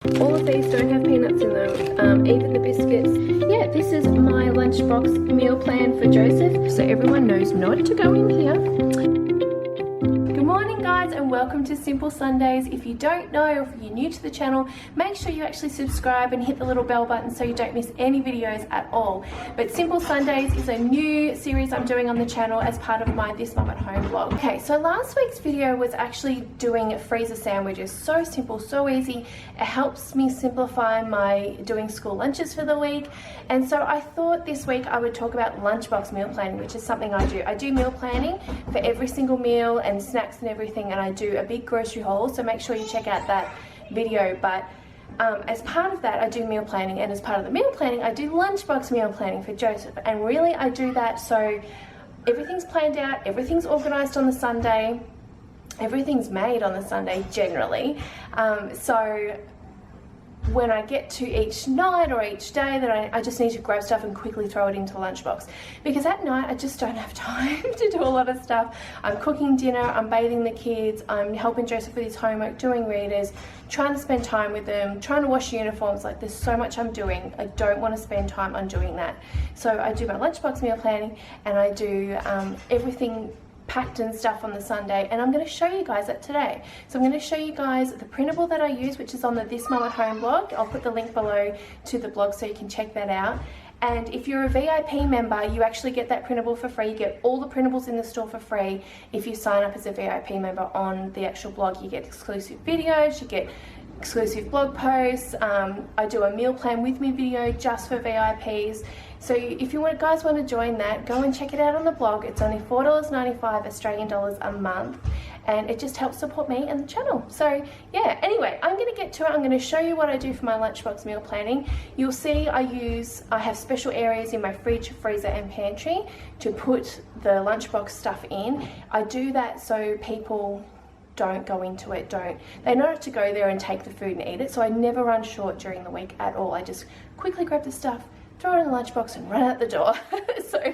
All of these don't have peanuts in them, even the biscuits. Yeah, this is my lunchbox meal plan for Joseph, so everyone knows not to go in here. Good morning guys, and welcome to Simple Sundays. If you don't know, or if you're new to the channel, make sure you actually subscribe and hit the little bell button so you don't miss any videos at all. But Simple Sundays is a new series I'm doing on the channel as part of my This Mum at Home vlog. Okay, so last week's video was actually doing freezer sandwiches. So simple, so easy. It helps me simplify my doing school lunches for the week. And so I thought this week I would talk about lunchbox meal planning, which is something I do. I do meal planning for every single meal and snacks and everything, and I do a big grocery haul, so make sure you check out that video. But as part of that I do meal planning, and as part of the meal planning I do lunchbox meal planning for Joseph. And really I do that so everything's planned out, everything's organized on the Sunday, everything's made on the Sunday generally, so when I get to each night or each day that I just need to grab stuff and quickly throw it into the lunchbox, because at night I just don't have time to do a lot of stuff. I'm cooking dinner, I'm bathing the kids, I'm helping Joseph with his homework, doing readers, trying to spend time with them, trying to wash uniforms. Like, there's so much I'm doing. I don't want to spend time on doing that. So I do my lunchbox meal planning, and I do everything packed and stuff on the Sunday, and I'm going to show you guys that today. So I'm going to show you guys the printable that I use, which is on the This Mum at Home blog. I'll put the link below to the blog so you can check that out. And if you're a VIP member, you actually get that printable for free. You get all the printables in the store for free if you sign up as a VIP member on the actual blog. You get exclusive videos, you get exclusive blog posts. I do a meal plan with me video just for VIPs. So if you guys want to join that, go and check it out on the blog. It's only $4.95 Australian dollars a month, and it just helps support me and the channel. So yeah, anyway, I'm going to get to it. I'm going to show you what I do for my lunchbox meal planning. You'll see I have special areas in my fridge, freezer and pantry to put the lunchbox stuff in. I do that so people don't go into it, they know to go there and take the food and eat it. So I never run short during the week at all. I just quickly grab the stuff, throw it in the lunchbox and run out the door. So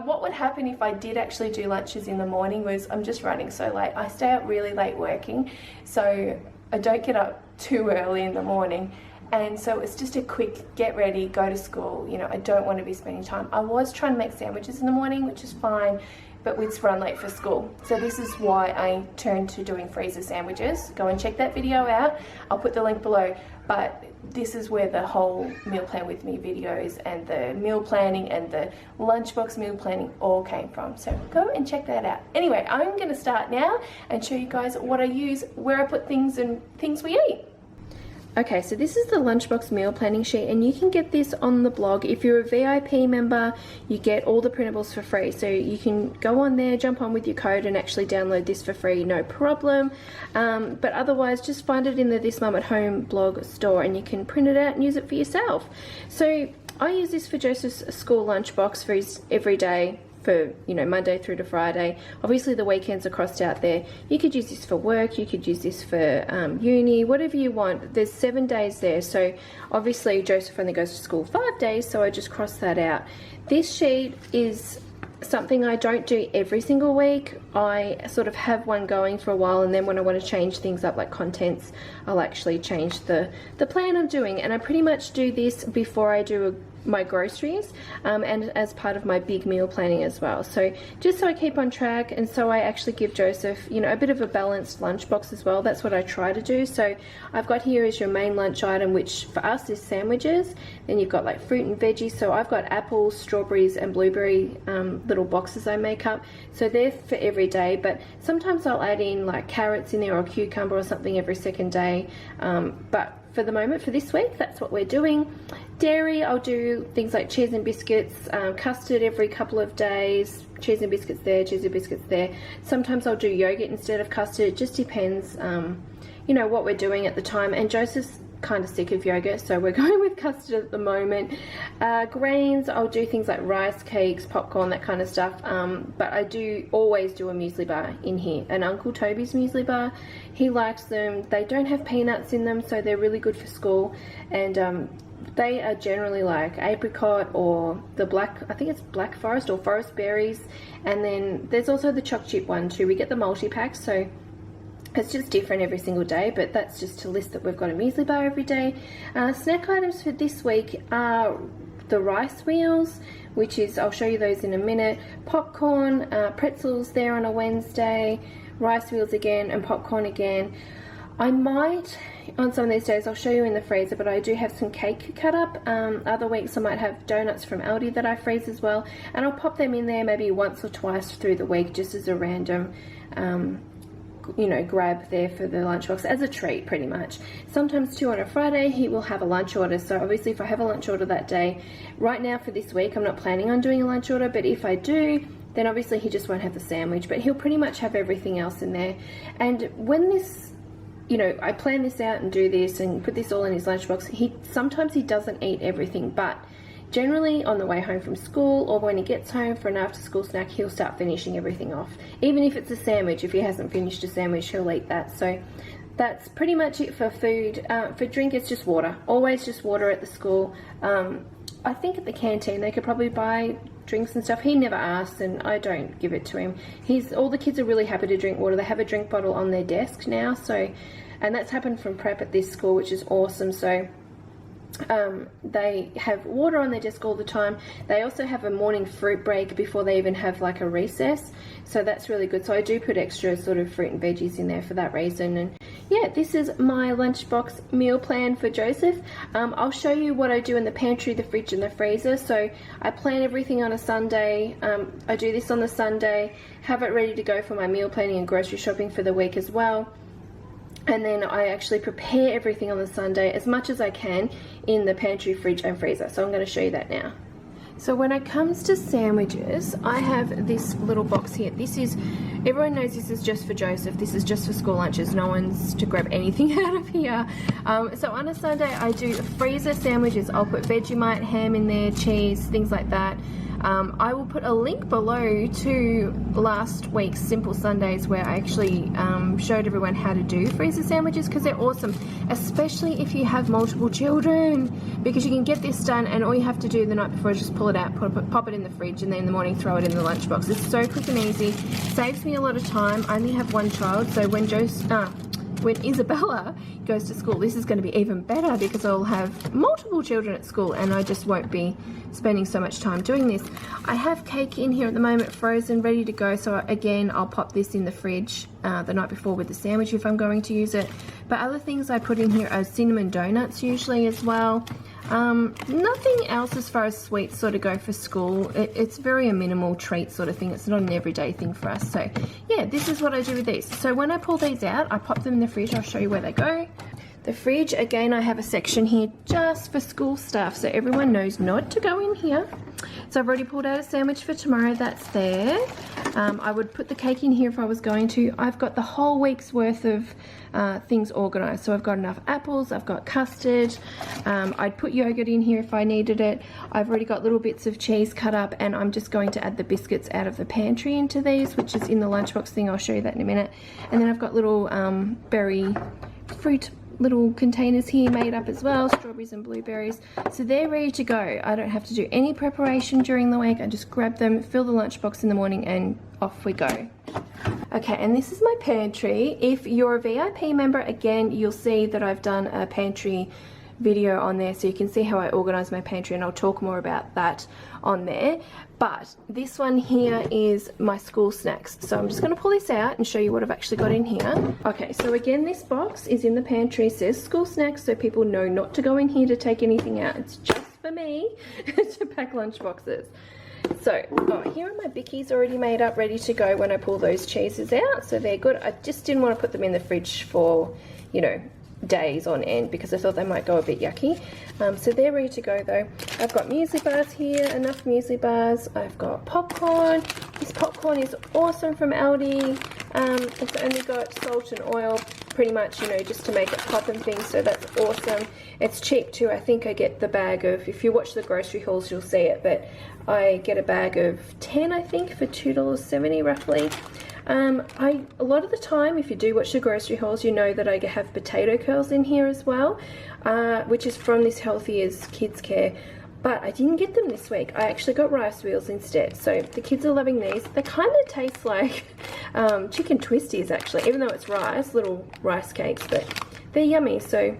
what would happen if I did actually do lunches in the morning was, I'm just running so late. I stay up really late working, so I don't get up too early in the morning. And so it's just a quick get ready, go to school. You know, I don't want to be spending time. I was trying to make sandwiches in the morning, which is fine, but we'd run late for school. So this is why I turned to doing freezer sandwiches. Go and check that video out. I'll put the link below. But this is where the whole meal plan with me videos and the meal planning and the lunchbox meal planning all came from. So go and check that out. Anyway, I'm going to start now and show you guys what I use, where I put things and things we eat. Okay, so this is the lunchbox meal planning sheet, and you can get this on the blog. If you're a VIP member, you get all the printables for free. So you can go on there, jump on with your code and actually download this for free, no problem. But otherwise, just find it in the This Mum at Home blog store and you can print it out and use it for yourself. So I use this for Joseph's school lunchbox for his everyday, for, you know, Monday through to Friday. Obviously the weekends are crossed out there. You could use this for work, you could use this for uni, whatever you want. There's 7 days there, so obviously Joseph only goes to school 5 days, so I just cross that out. This sheet is something I don't do every single week. I sort of have one going for a while, and then when I want to change things up like contents, I'll actually change the plan I'm doing. And I pretty much do this before I do my groceries, and as part of my big meal planning as well. So just so I keep on track, and so I actually give Joseph, you know, a bit of a balanced lunchbox as well. That's what I try to do. So I've got here is your main lunch item, which for us is sandwiches. Then you've got like fruit and veggies. So I've got apples, strawberries and blueberry little boxes I make up. So they're for every day, but sometimes I'll add in like carrots in there or cucumber or something every second day. But for the moment, for this week, that's what we're doing. Dairy, I'll do things like cheese and biscuits, custard every couple of days, cheese and biscuits there, cheese and biscuits there. Sometimes I'll do yogurt instead of custard. It just depends, you know, what we're doing at the time. And Joseph's kind of sick of yogurt, so we're going with custard at the moment. Grains, I'll do things like rice, cakes, popcorn, that kind of stuff. But I do always do a muesli bar in here, an Uncle Toby's muesli bar. He likes them. They don't have peanuts in them, so they're really good for school. And they are generally like apricot or the black, I think it's black forest or forest berries. And then there's also the choc chip one too. We get the multi-pack, so It's just different every single day, but that's just to list that we've got a muesli bar every day. Snack items for this week are the rice wheels, which is, I'll show you those in a minute, popcorn, pretzels there on a Wednesday, rice wheels again, and popcorn again. I might, on some of these days, I'll show you in the freezer, but I do have some cake cut up. Other weeks I might have donuts from Aldi that I freeze as well, and I'll pop them in there maybe once or twice through the week, just as a random you know, grab there for the lunchbox, as a treat pretty much. Sometimes too on a Friday he will have a lunch order, so obviously if I have a lunch order that day, right now for this week I'm not planning on doing a lunch order, but if I do, then obviously he just won't have the sandwich, but he'll pretty much have everything else in there. And when this, you know, I plan this out and do this and put this all in his lunchbox, sometimes he doesn't eat everything, but generally on the way home from school or when he gets home for an after school snack, he'll start finishing everything off. Even if it's a sandwich, if he hasn't finished a sandwich, he'll eat that. So that's pretty much it for food. For drink, it's just water. Always just water at the school. I think at the canteen they could probably buy drinks and stuff. He never asks and I don't give it to him. All the kids are really happy to drink water. They have a drink bottle on their desk now, so, and that's happened from prep at this school, which is awesome. So they have water on their desk all the time. They also have a morning fruit break before they even have like a recess, so that's really good. So I do put extra sort of fruit and veggies in there for that reason. And yeah, this is my lunchbox meal plan for Joseph. I'll show you what I do in the pantry, the fridge and the freezer. So I plan everything on a Sunday. I do this on the Sunday, have it ready to go for my meal planning and grocery shopping for the week as well. And then I actually prepare everything on the Sunday as much as I can in the pantry, fridge and freezer. So I'm going to show you that now. So when it comes to sandwiches, I have this little box here. This is, everyone knows this is just for Joseph. This is just for school lunches. No one's to grab anything out of here. So on a Sunday I do freezer sandwiches. I'll put Vegemite, ham in there, cheese, things like that. I will put a link below to last week's Simple Sundays where I actually showed everyone how to do freezer sandwiches, because they're awesome, especially if you have multiple children, because you can get this done and all you have to do the night before is just pull it out, pop it in the fridge, and then in the morning throw it in the lunchbox. It's so quick and easy, saves me a lot of time. I only have one child, so when Isabella goes to school, this is going to be even better because I'll have multiple children at school and I just won't be spending so much time doing this. I have cake in here at the moment, frozen, ready to go. So again, I'll pop this in the fridge the night before with the sandwich if I'm going to use it. But other things I put in here are cinnamon donuts usually as well. Nothing else as far as sweets sort of go for school. It's very a minimal treat sort of thing. It's not an everyday thing for us. So yeah, this is what I do with these. So when I pull these out, I pop them in the fridge. I'll show you where they go. The fridge, again, I have a section here just for school stuff, so everyone knows not to go in here. So I've already pulled out a sandwich for tomorrow, that's there. I would put the cake in here if I was going to. I've got the whole week's worth of things organised. So I've got enough apples, I've got custard, I'd put yogurt in here if I needed it. I've already got little bits of cheese cut up, and I'm just going to add the biscuits out of the pantry into these, which is in the lunchbox thing. I'll show you that in a minute. And then I've got little berry fruit little containers here made up as well, strawberries and blueberries. So they're ready to go. I don't have to do any preparation during the week. I just grab them, fill the lunchbox in the morning, and off we go. Okay, and this is my pantry. If you're a VIP member, again, you'll see that I've done a pantry video on there, so you can see how I organize my pantry, and I'll talk more about that on there. But this one here is my school snacks. So I'm just going to pull this out and show you what I've actually got in here. Okay, so again, this box is in the pantry. It says school snacks, so people know not to go in here to take anything out. It's just for me to pack lunch boxes. So here are my bickies already made up, ready to go when I pull those cheeses out. So they're good. I just didn't want to put them in the fridge for, you know, days on end because I thought they might go a bit yucky. So they're ready to go though. I've got muesli bars here, enough muesli bars. I've got popcorn. This popcorn is awesome from Aldi. It's only got salt and oil pretty much, you know, just to make it pop and things, so that's awesome. It's cheap too. I think I get the bag of, if you watch the grocery hauls you'll see it, but I get a bag of 10 I think for $2.70 roughly. A lot of the time, if you do watch the grocery hauls, you know that I have potato curls in here as well, which is from this Healthy as Kids Care. But I didn't get them this week. I actually got rice wheels instead. So the kids are loving these. They kind of taste like chicken twisties actually, even though it's rice, little rice cakes, but they're yummy. So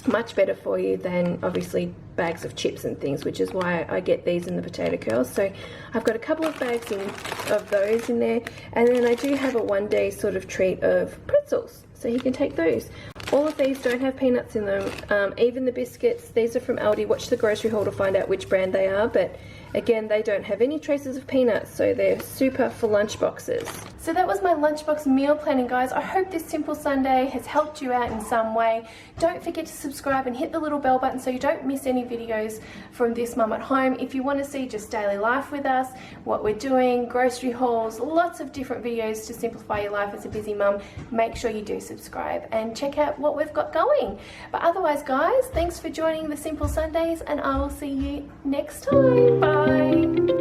much better for you than obviously bags of chips and things, which is why I get these in the potato curls. So I've got a couple of bags of those in there, and then I do have a one-day sort of treat of pretzels, so he can take those. All of these don't have peanuts in them, even the biscuits. These are from Aldi. Watch the grocery haul to find out which brand they are, but again, they don't have any traces of peanuts, so they're super for lunch boxes. So that was my lunchbox meal planning, guys. I hope this simple Sunday has helped you out in some way. Don't forget to subscribe and hit the little bell button so you don't miss any videos from This Mum at Home. If you want to see just daily life with us, what we're doing, grocery hauls, lots of different videos to simplify your life as a busy mum, make sure you do subscribe and check out what we've got going. But otherwise, guys, thanks for joining the Simple Sundays, and I will see you next time. Bye.